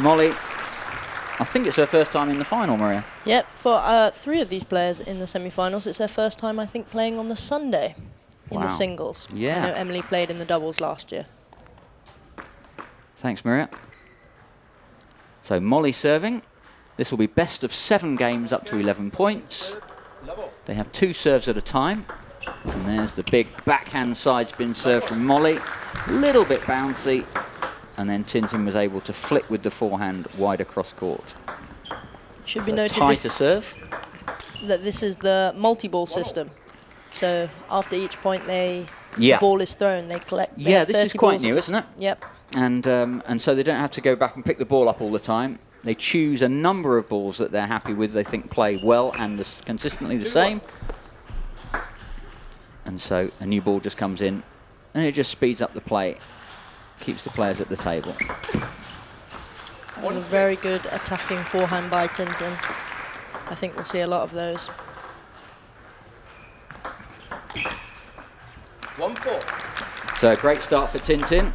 Mollie, I think it's her first time in the final, Maria. Yep, for 3 of these players in the semi-finals, it's their first time, I think, playing on the Sunday in the singles. Yeah. I know Emily played in the doubles last year. Thanks, Maria. So Mollie serving. This will be best of 7 games up to 11 points. They have 2 serves at a time. And there's the big backhand side spin serve from Mollie. A little bit bouncy. And then Tintin was able to flick with the forehand wide across court. Should be So noted tighter serve. that this is the multi-ball system. So after each point the Yeah. ball is thrown, they collect. Yeah, this is quite balls. new, isn't it? Yep. And so they don't have to go back and pick the ball up all the time. They choose a number of balls that they're happy with, they think play well and consistently the same. And so a new ball just comes in and it just speeds up the play, keeps the players at the table. That was a very good attacking forehand by Tintin. I think we'll see a lot of those. 1-4. So a great start for Tintin.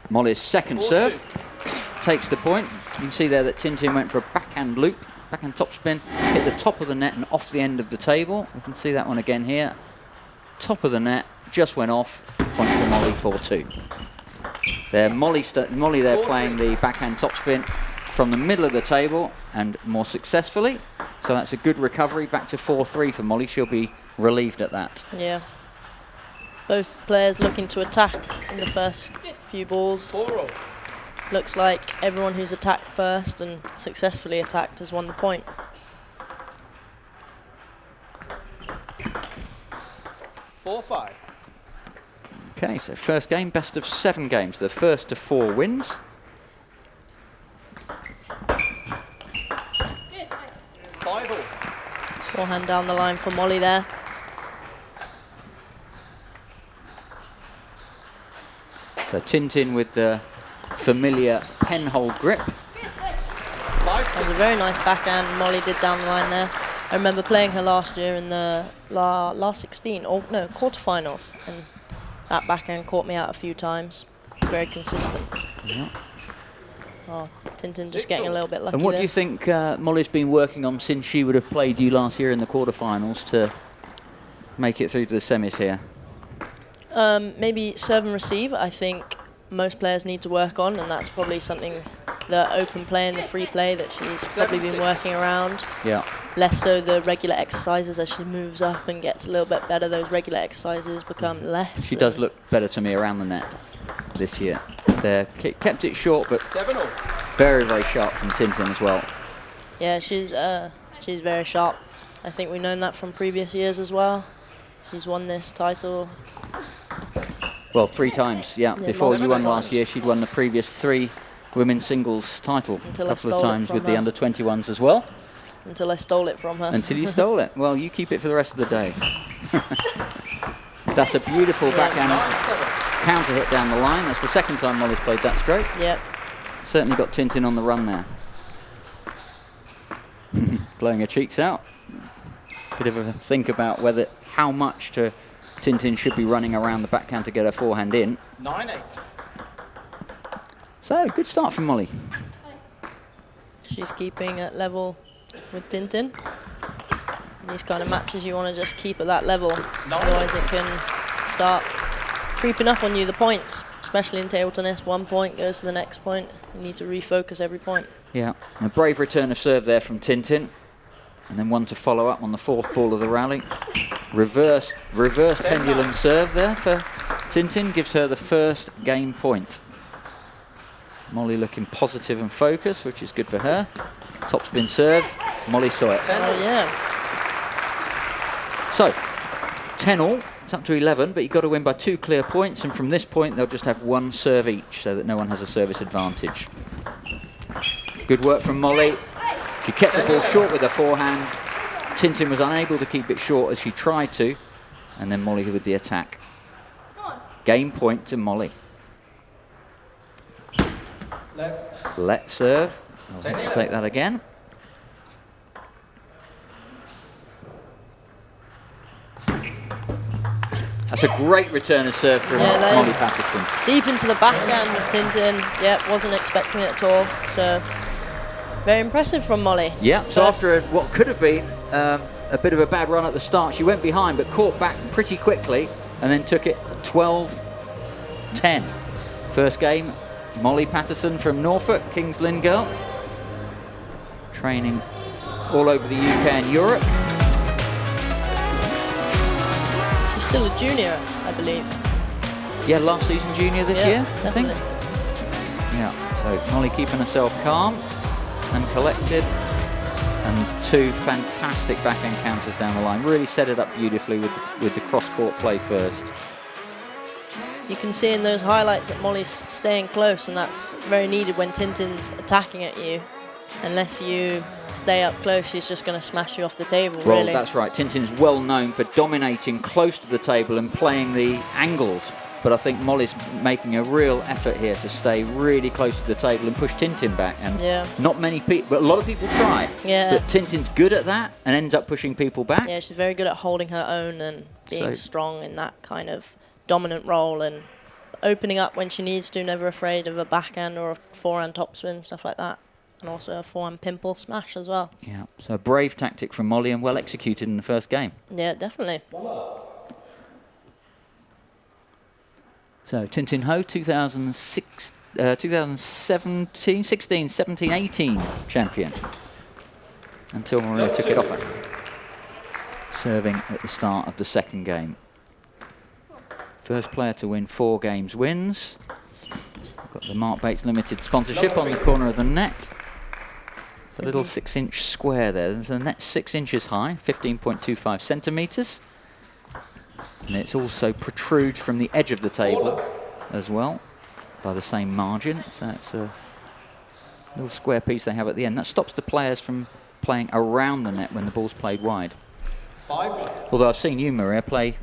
Mollie's second serve takes the point. You can see there that Tintin went for a backhand loop, backhand topspin, hit the top of the net and off the end of the table. You can see that one again here. Top of the net, just went off, point to Mollie 4-2. There, Mollie there playing the backhand topspin from the middle of the table and more successfully. So that's a good recovery, back to 4-3 for Mollie. She'll be relieved at that. Yeah. Both players looking to attack in the first few balls. 4-0. Looks like everyone who's attacked first and successfully attacked has won the point. 4-5. Okay, so first game, best of 7 games. The first to 4 wins. 5-all. Forehand down the line for Mollie there. So Tintin with the familiar penhold grip. That was a very nice backhand Mollie did down the line there. I remember playing her last year in the last 16, or no, quarterfinals, and that backhand caught me out a few times. Very consistent. Yeah. Oh, Tintin just getting a little bit lucky And what there. do you think Mollie's been working on since she would have played you last year in the quarterfinals to make it through to the semis here? Maybe serve and receive, I think most players need to work on, and that's probably something the open play and the free play that she's probably been working around. Yeah. Less so the regular exercises. As she moves up and gets a little bit better, those regular exercises become less. She does look better to me around the net this year. They kept it short, but 7-all. very, very sharp from Tintin as well. Yeah, she's very sharp. I think we've known that from previous years as well. She's won this title. Well, 3 times, yeah. Yeah, Before you won multiple last times. year, she'd won the previous 3 women's singles title. Until a I couple of stole it times from with the her. under-21s as well. Until I stole it from her. Until you stole it. Well, you keep it for the rest of the day. That's a beautiful backhand 9-7. counter hit down the line. That's the second time Mollie's played that stroke. Yep. Certainly got Tintin on the run there. Blowing her cheeks out. Bit of a think about how much Tintin should be running around the backhand to get her forehand in. 9-8. So, good start from Mollie. She's keeping at level with Tintin. These kind of matches you want to just keep at that level. Otherwise it can start creeping up on you, the points. Especially in table tennis, 1 point goes to the next point. You need to refocus every point. Yeah, a brave return of serve there from Tintin. And then one to follow up on the 4th ball of the rally. Reverse pendulum serve there for Tintin, gives her the first game point. Mollie looking positive and focused, which is good for her. Topspin serve, Mollie saw it. Oh yeah. So, 10-all, it's up to 11, but you've got to win by 2 clear points, and from this point they'll just have 1 serve each, so that no one has a service advantage. Good work from Mollie. She kept the ball short with her forehand. Tintin was unable to keep it short as she tried to, and then Mollie with the attack. Game point to Mollie. Let serve. I'll have to take that again. That's a great return of serve from Mollie Patterson. Deep into the backhand of Tintin. Yep, wasn't expecting it at all. So very impressive from Mollie. Yeah, so after what could have been a bit of a bad run at the start, she went behind but caught back pretty quickly and then took it 12-10. First game, Mollie Patterson from Norfolk, King's Lynn girl. Training all over the UK and Europe. She's still a junior, I believe. Yeah, last season junior this year, definitely. I think. Yeah, so Mollie keeping herself calm and collected. And two fantastic backhand counters down the line. Really set it up beautifully with the cross-court play first. You can see in those highlights that Mollie's staying close, and that's very needed when Tintin's attacking at you. Unless you stay up close, she's just going to smash you off the table, Well, really. that's right. Tintin's well known for dominating close to the table and playing the angles. But I think Mollie's making a real effort here to stay really close to the table and push Tintin back. And not many people, but a lot of people try. Yeah. But Tintin's good at that and ends up pushing people back. Yeah, she's very good at holding her own and being strong in that kind of dominant role and opening up when she needs to, never afraid of a backhand or a forehand topspin, stuff like that. And also a forehand pimple smash as well. Yeah, so a brave tactic from Mollie and well executed in the first game. Yeah, definitely. So Tintin Ho, 2017, 16, 17, 18 champion. Until Maria took it off her. Serving at the start of the second game. First player to win 4 games wins. Got the Mark Bates Limited sponsorship on the corner of the net. It's a little 6-inch square there. The net's 6 inches high, 15.25 centimetres. And it's also protrudes from the edge of the table as well by the same margin. So it's a little square piece they have at the end. That stops the players from playing around the net when the ball's played wide. Although I've seen you, Maria, play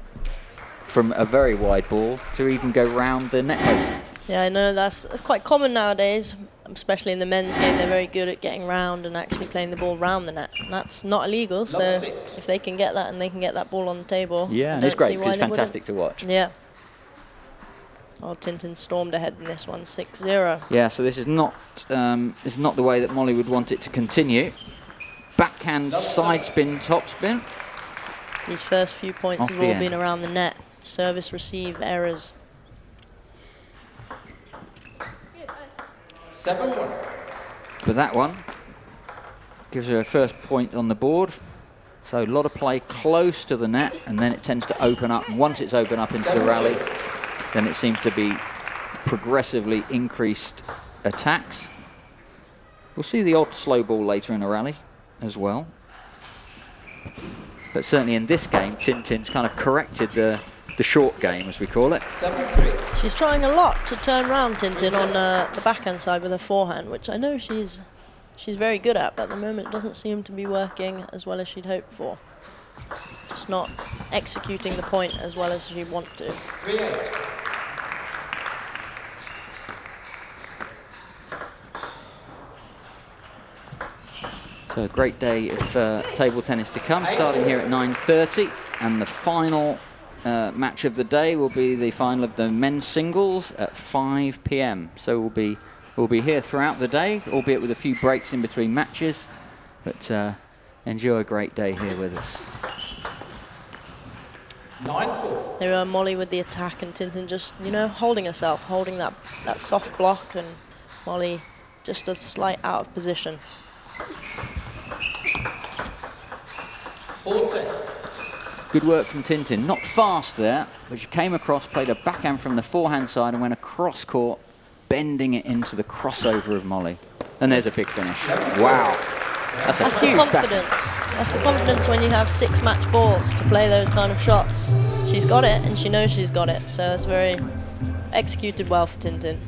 from a very wide ball to even go round the net post. Yeah, I know that's quite common nowadays, especially in the men's game. They're very good at getting round and actually playing the ball round the net. And that's not illegal, so if they can get that and they can get that ball on the table, yeah, and it's great. It's fantastic to watch. Yeah. Oh, Tintin stormed ahead in this one, 6-0. Yeah, so this is not the way that Mollie would want it to continue. Backhand side spin, top spin. These first few points have all been around the net. Service receive errors. 7-1. But that one gives her a first point on the board. So a lot of play close to the net, and then it tends to open up. And once it's opened up into the rally, then it seems to be progressively increased attacks. We'll see the odd slow ball later in the rally as well. But certainly in this game, Tintin's kind of corrected the short game, as we call it. 7-3. She's trying a lot to turn around Tintin on the backhand side with her forehand, which I know she's very good at, but at the moment it doesn't seem to be working as well as she'd hoped for. Just not executing the point as well as she'd want to. 3-8. So a great day of table tennis to come, starting here at 9:30, and the final match of the day will be the final of the men's singles at 5 p.m. So we'll be here throughout the day, albeit with a few breaks in between matches. But enjoy a great day here with us. 9-4. There are Mollie with the attack and Tintin just, holding herself, holding that soft block, and Mollie just a slight out of position. 4-10. Good work from Tintin. Not fast there, but she came across, played a backhand from the forehand side and went across court, bending it into the crossover of Mollie. And there's a big finish. Wow. That's the huge confidence. That's the confidence when you have 6 match balls to play those kind of shots. She's got it, and she knows she's got it. So it's very executed well for Tintin.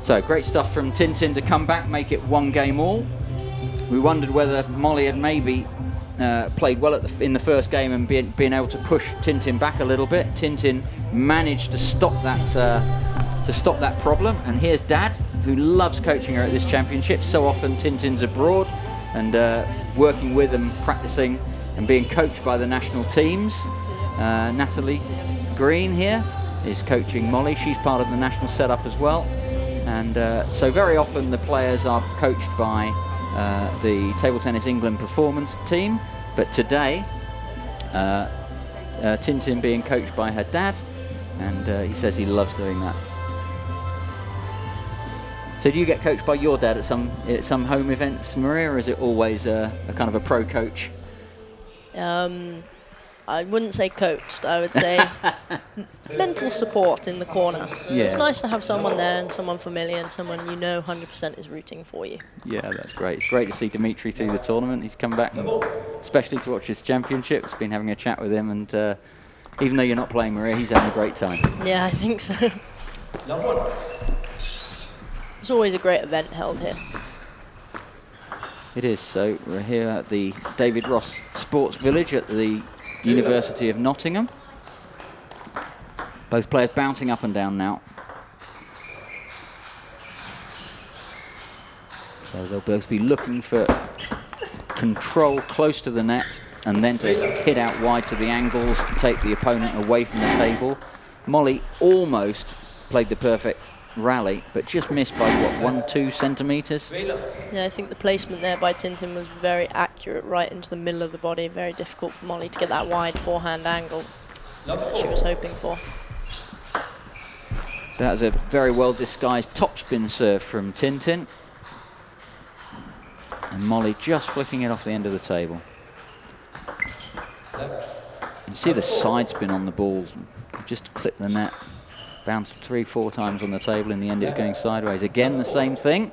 So great stuff from Tintin to come back, make it 1 game all. We wondered whether Mollie had maybe played well in the first game and been able to push Tintin back a little bit. Tintin managed to stop that problem. And here's Dad, who loves coaching her at this championship. So often Tintin's abroad and working with and practicing and being coached by the national teams. Natalie Green here is coaching Mollie. She's part of the national setup as well. And so very often the players are coached by the Table Tennis England performance team. But today, Tintin being coached by her dad, and he says he loves doing that. So do you get coached by your dad at some home events, Maria, or is it always a kind of a pro coach? I wouldn't say coached. I would say mental support in the corner. Yeah. It's nice to have someone there and someone familiar and someone you know 100% is rooting for you. Yeah, that's great. It's great to see Dimitri through the tournament. He's come back, especially to watch his championships. Been having a chat with him, and even though you're not playing, Maria, he's having a great time. Yeah, I think so. It's always a great event held here. It is. So we're here at the David Ross Sports Village at the University of Nottingham. Both players bouncing up and down now. So they'll both be looking for control close to the net and then to hit out wide to the angles, take the opponent away from the table. Mollie almost played the perfect rally, but just missed by, what, 1-2 centimetres? Yeah, I think the placement there by Tintin was very accurate, right into the middle of the body. Very difficult for Mollie to get that wide forehand angle that she was hoping for. That was a very well disguised topspin serve from Tintin. And Mollie just flicking it off the end of the table. You see the side spin on the ball, just clip the net. Bounced 3-4 times on the table. In the end, it was going sideways. Again, the same thing.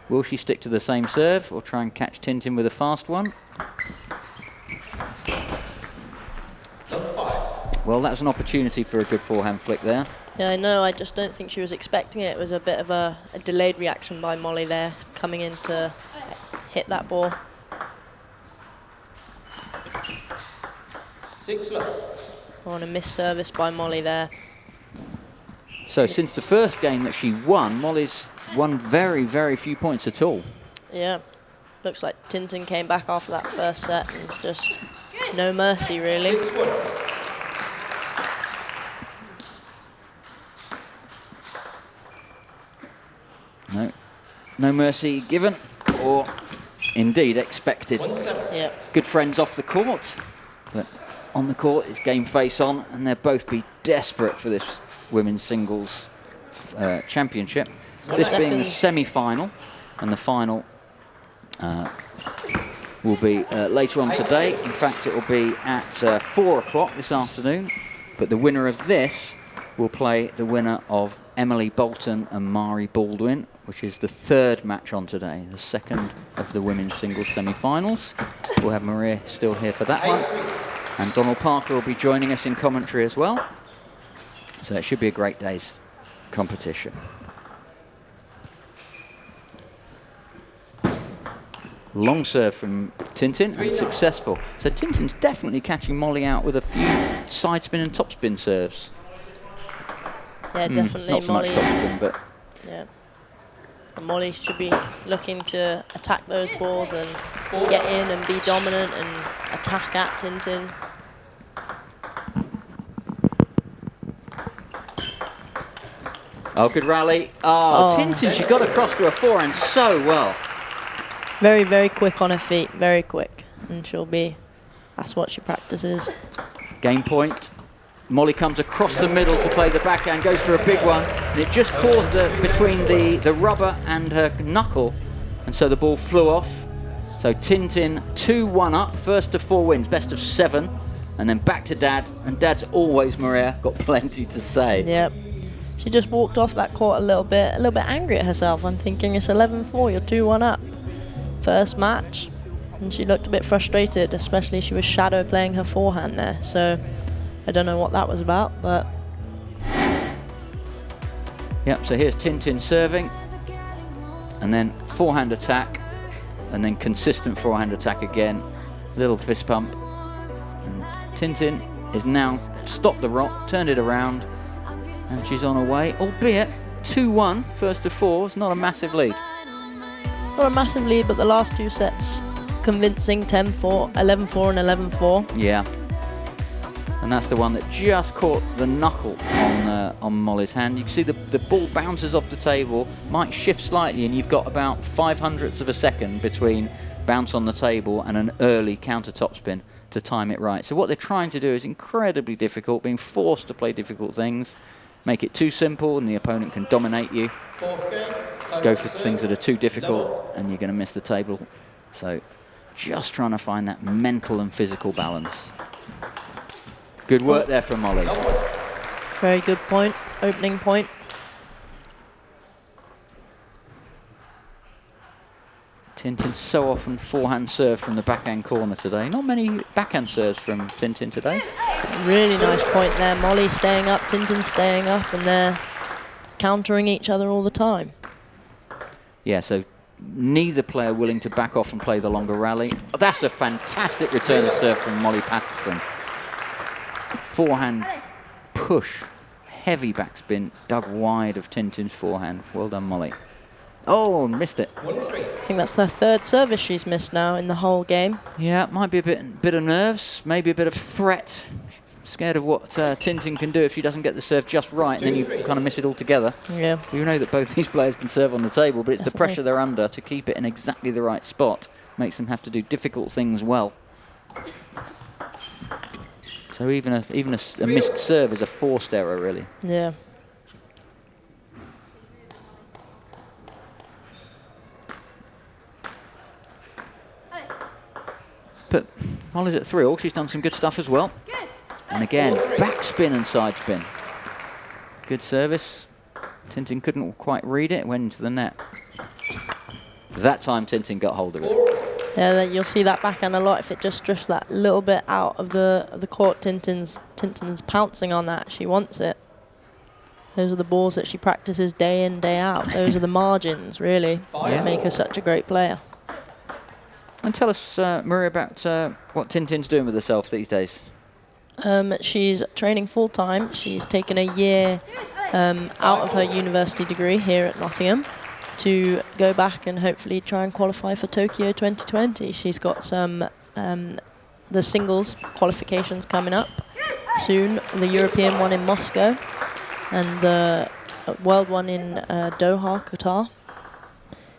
Will she stick to the same serve or try and catch Tintin with a fast one? Well, that was an opportunity for a good forehand flick there. Yeah, I know. I just don't think she was expecting it. It was a bit of a delayed reaction by Mollie there, coming in to hit that ball. 6 love. On a missed service by Mollie there. So since the first game that she won, Mollie's won very, very few points at all. Yeah. Looks like Tintin came back after that first set and it's just no mercy, really. No mercy given, or indeed expected. Yeah. Good friends off the court, but on the court it's game face on, and they'll both be desperate for this women's singles championship. This being the semi-final, and the final will be later on today. In fact, it will be at 4 o'clock this afternoon, but the winner of this will play the winner of Emily Bolton and Mari Baldwin, which is the third match on today, the second of the women's singles semi-finals. We'll have Maria still here for that one, and Donald Parker will be joining us in commentary as well. So it should be a great day's competition. Long serve from Tintin, and successful. So Tintin's definitely catching Mollie out with a few side spin and top spin serves. Yeah, definitely. Not so much Mollie, top spin, but yeah. Mollie should be looking to attack those balls and get in and be dominant and attack at Tintin. oh, good rally. Oh, Tintin, she got across to her forehand so well. Very, very quick on her feet, very quick. And that's what she practices. Game point. Mollie comes across the middle to play the backhand, goes for a big one, and it just caught between the rubber and her knuckle, and so the ball flew off. So Tintin 2-1 up, first to 4 wins, best of 7, and then back to Dad, and Dad's always, Maria, got plenty to say. Yep. She just walked off that court a little bit angry at herself. I'm thinking it's 11-4, you're 2-1 up. First match, and she looked a bit frustrated, especially she was shadow playing her forehand there, so I don't know what that was about, but... Yep, so here's Tintin serving, and then forehand attack, and then consistent forehand attack again, little fist pump, and Tintin is now stopped the rock, turned it around, and she's on her way, albeit 2-1, first to 4, it's not a massive lead. Not a massive lead, but the last 2 sets convincing, 10-4, 11-4 and 11-4. Yeah. And that's the one that just caught the knuckle on Mollie's hand. You can see the ball bounces off the table, might shift slightly, and you've got about 0.05 of a second between bounce on the table and an early counter topspin to time it right. So what they're trying to do is incredibly difficult, being forced to play difficult things, make it too simple and the opponent can dominate you. Go for things that are too difficult and you're going to miss the table. So just trying to find that mental and physical balance. Good work there from Mollie. Very good point, opening point. Tintin so often forehand serve from the backhand corner today. Not many backhand serves from Tintin today. Really nice point there. Mollie staying up, Tintin staying up, and they're countering each other all the time. Yeah, so neither player willing to back off and play the longer rally. Oh, that's a fantastic return of serve from Mollie Patterson. Forehand push, heavy backspin, dug wide of Tintin's forehand. Well done, Mollie. Oh, missed it. I think that's her third service she's missed now in the whole game. Yeah, it might be a bit of nerves, maybe a bit of threat. Scared of what Tintin can do if she doesn't get the serve just right, and then you kind of miss it altogether. Yeah. You know that both these players can serve on the table, but it's the pressure they're under to keep it in exactly the right spot. Makes them have to do difficult things well. So even a missed serve is a forced error, really. Yeah. But Mollie's at 3-all. She's done some good stuff as well. And again, backspin and side spin. Good service. Tintin couldn't quite read it. It went into the net. That time, Tintin got hold of it. Yeah, you'll see that backhand a lot. If it just drifts that little bit out of the court, Tintin's pouncing on that. She wants it. Those are the balls that she practices day in, day out. Those are the margins, really, that make her such a great player. And tell us, Maria, about what Tintin's doing with herself these days. She's training full-time. She's taken a year out of her university degree here at Nottingham to go back and hopefully try and qualify for Tokyo 2020. She's got some the singles qualifications coming up soon, the European one in Moscow and the world one in Doha, Qatar.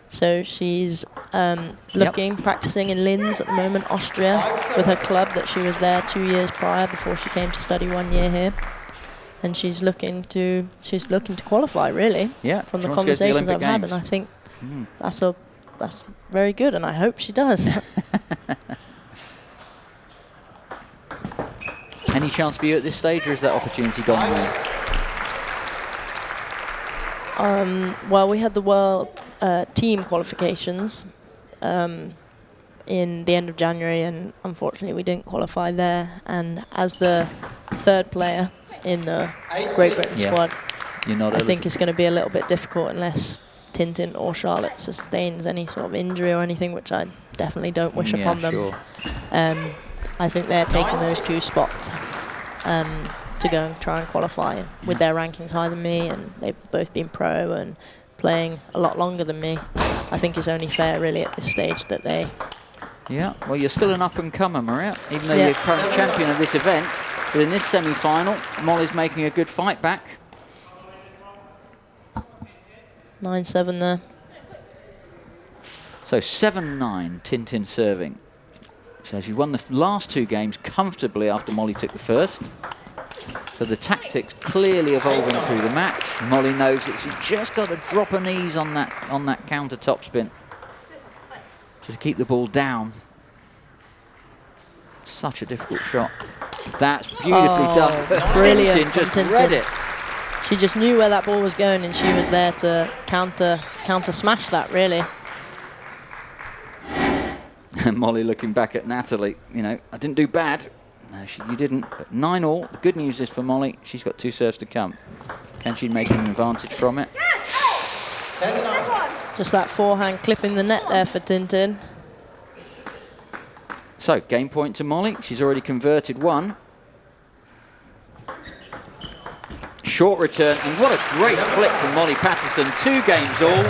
So she's practicing in Linz at the moment, Austria, with her club that she was there 2 years prior before she came to study 1 year here. And she's looking to qualify, really. Yeah, from the conversations I've had, and I think that's very good, and I hope she does. Any chance for you at this stage, or is that opportunity gone now? Well, we had the world team qualifications in the end of January, and unfortunately we didn't qualify there. And as the third player in the Great Britain squad, I think it's going to be a little bit difficult unless Tintin or Charlotte sustains any sort of injury or anything, which I definitely don't wish upon them. Sure. I think they're taking those two spots to go and try and qualify with their rankings higher than me, and they've both been pro and playing a lot longer than me. I think it's only fair, really, at this stage that they... Yeah, well, you're still an up-and-comer, Maria, even though you're current champion of this event. But in this semi-final, Mollie's making a good fight back. 9-7 there. So 7-9, Tintin serving. So she won the last two games comfortably after Mollie took the first. So the tactics clearly evolving through the match. Mollie knows that she's just got to drop her knees on that counter topspin to keep the ball down. Such a difficult shot. That's beautifully done. Brilliant. Tintin just read it. She just knew where that ball was going, and she was there to counter smash that, really. And Mollie looking back at Natalie, you know, I didn't do bad. No, you didn't. But 9-all. The good news is for Mollie, she's got two serves to come. Can she make an advantage from it? Just that forehand clipping the net there for Tintin. So, game point to Mollie. She's already converted one. Short return, and what a great flip from Mollie Patterson. 2 games all,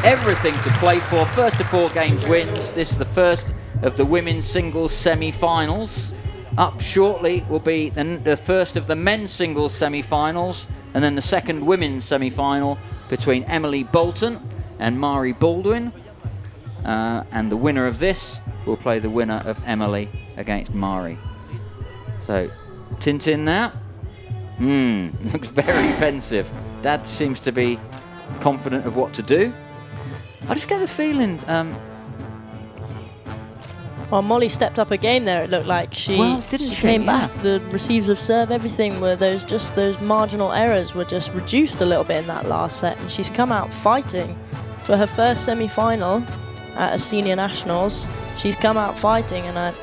everything to play for. First of 4 games wins. This is the first of the women's singles semi-finals. Up shortly will be the first of the men's singles semi-finals, and then the second women's semi-final between Emily Bolton and Mari Baldwin. And the winner of this will play the winner of Emily against Mari. So, Tintin now. Looks very pensive. Dad seems to be confident of what to do. I just get the feeling... Well, Mollie stepped up a game there. It looked like she came back. The receives of serve, everything were those marginal errors were just reduced a little bit in that last set, and she's come out fighting for her first semi-final at a senior nationals. She's come out fighting, and I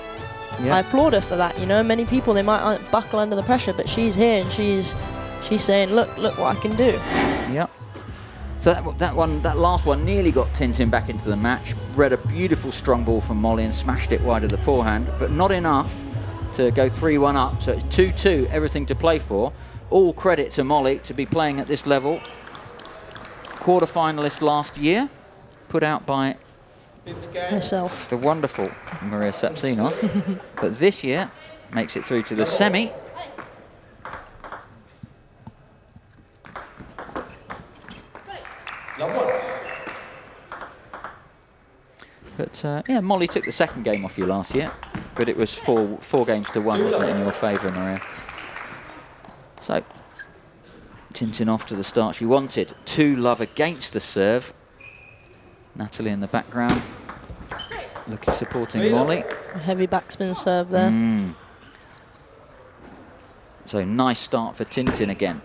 applaud her for that. You know, many people, they might buckle under the pressure, but she's here and she's saying, look what I can do. Yep. So that last one nearly got Tintin back into the match. Read a beautiful strong ball from Mollie and smashed it wide of the forehand, but not enough to go 3-1 up. So it's 2-2, everything to play for. All credit to Mollie to be playing at this level. Quarter-finalist last year, put out by Herself. the wonderful Maria Sapsinos. But this year makes it through to the semi. But yeah, Mollie took the second game off you last year, but it was four games to 1, wasn't it, in your favour, Maria? So, Tintin off to the start she wanted. 2-love against the serve. Natalie in the background, looking supporting Mollie. A heavy backspin serve there. So nice start for Tintin again.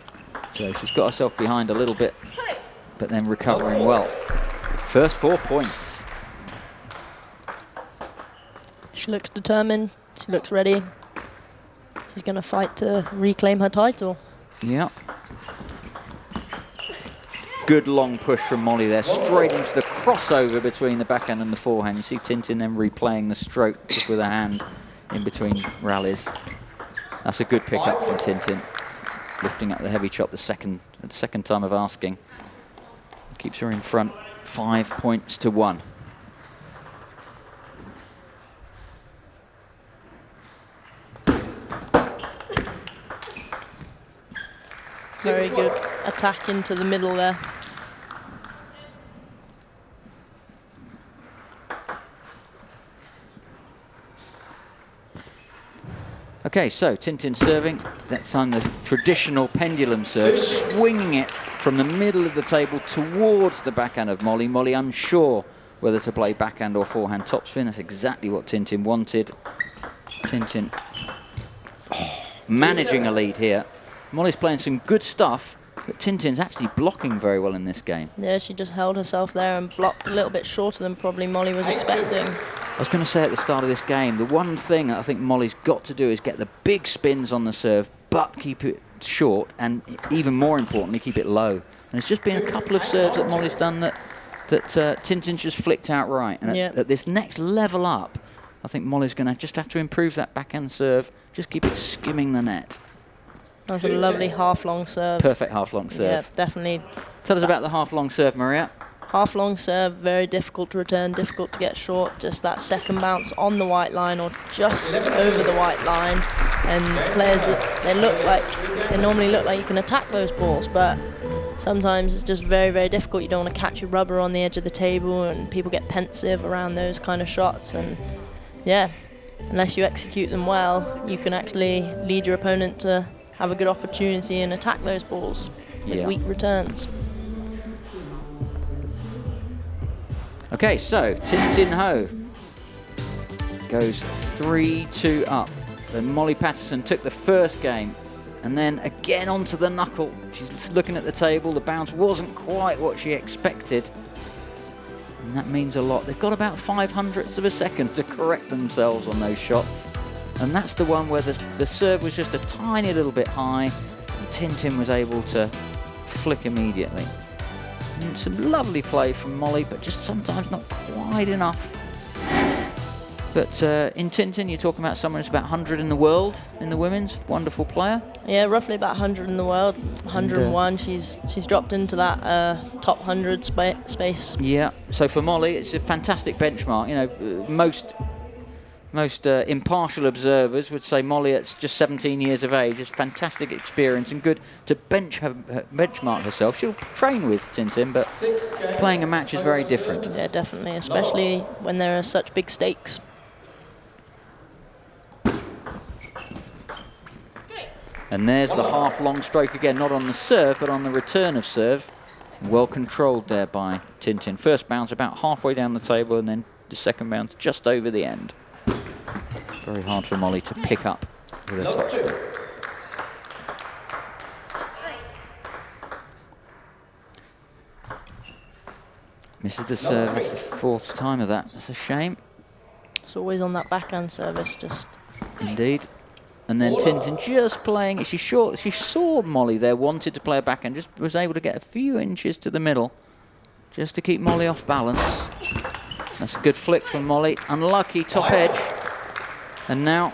So she's got herself behind a little bit, but then recovering well. First 4 points. She looks determined. She looks ready. She's going to fight to reclaim her title. Yeah. Good long push from Mollie there, straight into the crossover between the backhand and the forehand. You see Tintin then replaying the stroke just with a hand in between rallies. That's a good pick up from Tintin. Lifting up the heavy chop the second time of asking. Keeps her in front, 5 points to 1. Very good attack into the middle there. Okay, so Tintin serving. That's on the traditional pendulum serve, swinging it from the middle of the table towards the backhand of Mollie. Mollie unsure whether to play backhand or forehand topspin. That's exactly what Tintin wanted. Tintin managing a lead here. Mollie's playing some good stuff, but Tintin's actually blocking very well in this game. Yeah, she just held herself there and blocked a little bit shorter than probably Mollie was expecting. I was going to say at the start of this game, the one thing that I think Mollie's got to do is get the big spins on the serve, but keep it short, and even more importantly, keep it low. And there's just been a couple of serves that Mollie's done that Tintin's just flicked out right. And at this next level up, I think Mollie's going to just have to improve that backhand serve, just keep it skimming the net. That was a lovely half-long serve. Perfect half-long serve. Yeah, definitely. Tell us about the half-long serve, Maria. Half-long serve, very difficult to return, difficult to get short. Just that second bounce on the white line or just over the white line. And players, they normally look like you can attack those balls, but sometimes it's just very, very difficult. You don't want to catch your rubber on the edge of the table, and people get pensive around those kind of shots. And yeah, unless you execute them well, you can actually lead your opponent to have a good opportunity and attack those balls with weak returns. Okay, so Tintin Ho goes 3-2 up. Then Mollie Patterson took the first game and then again onto the knuckle. She's looking at the table. The bounce wasn't quite what she expected. And that means a lot. They've got about 0.05 of a second to correct themselves on those shots. And that's the one where the serve was just a tiny little bit high and Tintin was able to flick immediately. And some lovely play from Mollie, but just sometimes not quite enough. But in Tintin, you're talking about someone who's about 100 in the world in the women's. Wonderful player. Yeah, roughly about 100 in the world. 101. She's dropped into that top 100 space. Yeah. So for Mollie, it's a fantastic benchmark. You know, most Most impartial observers would say Mollie, at just 17 years of age, has fantastic experience and good to benchmark herself. She'll train with Tintin, but playing a match is very different. Yeah, definitely, especially when there are such big stakes. And there's the half-long stroke again, not on the serve, but on the return of serve. Well controlled there by Tintin. First bounce about halfway down the table, and then the second bounce just over the end. Very hard for Mollie to pick up with a touch. Misses the serve. That's the fourth time of that. That's a shame. It's always on that backhand service, just. Indeed. And then Tintin just playing. She saw Mollie there, wanted to play a backhand, just was able to get a few inches to the middle, just to keep Mollie off balance. That's a good flick from Mollie. Unlucky top edge. And now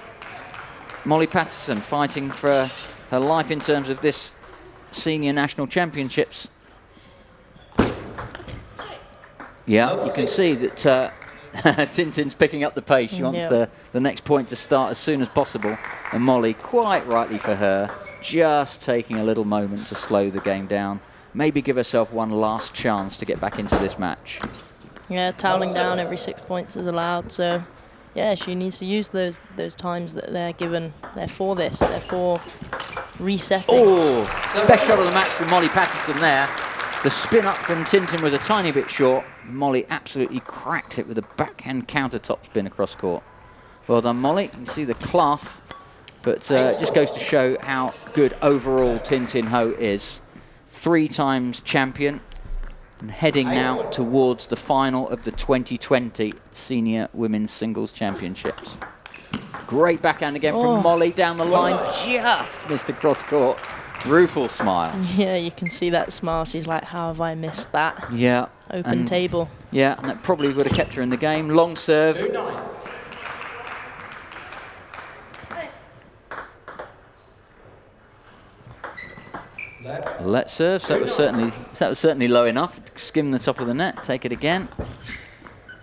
Mollie Patterson fighting for her life in terms of this senior national championships. Yeah, you can see that Tintin's picking up the pace. She wants the next point to start as soon as possible. And Mollie, quite rightly for her, just taking a little moment to slow the game down. Maybe give herself one last chance to get back into this match. Yeah, toweling down every 6 points is allowed. So, yeah, she needs to use those times that they're given. They're for this. They're for resetting. Oh, best shot of the match from Mollie Patterson there. The spin up from Tintin was a tiny bit short. Mollie absolutely cracked it with a backhand counter-top spin across court. Well done, Mollie. You can see the class, but it just goes to show how good overall Tintin Ho is. 3 times champion and heading now towards the final of the 2020 Senior Women's Singles Championships. Great backhand again from Mollie down the line. Just missed the cross court. Rueful smile. Yeah, you can see that smile. She's like, how have I missed that? Yeah. Open table. Yeah, and that probably would have kept her in the game. Long serve. Let serve. So that was certainly low enough. Skim the top of the net. Take it again.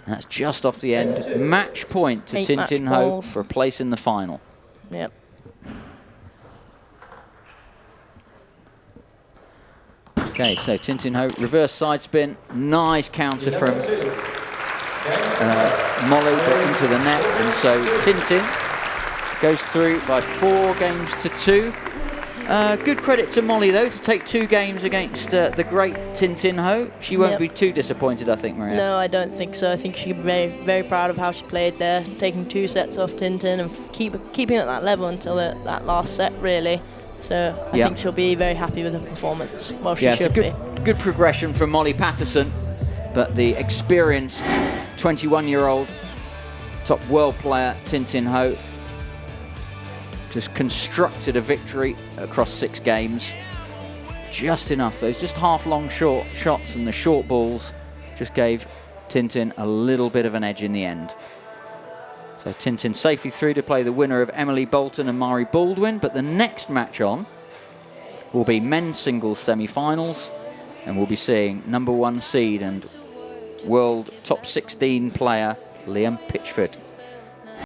That's just off the end. Match point to Tintin Ho for a place in the final. Yep. Okay, so Tintin Ho, reverse side spin. Nice counter from Mollie, but into the net. And so Tintin goes through by 4 games to 2. Good credit to Mollie, though, to take 2 games against the great Tintin Ho. She won't be too disappointed, I think, Maria. No, I don't think so. I think she'll be very, very proud of how she played there, taking 2 sets off Tintin and keeping at that level until that last set, really. So I think she'll be very happy with her performance. Well, she should be. Good progression from Mollie Patterson, but the experienced 21-year-old top world player Tintin Ho just constructed a victory across 6 games. Just enough. Those just half-long short shots and the short balls just gave Tintin a little bit of an edge in the end. So Tintin safely through to play the winner of Emily Bolton and Mari Baldwin, but the next match on will be men's singles semi-finals, and we'll be seeing #1 seed and world top 16 player Liam Pitchford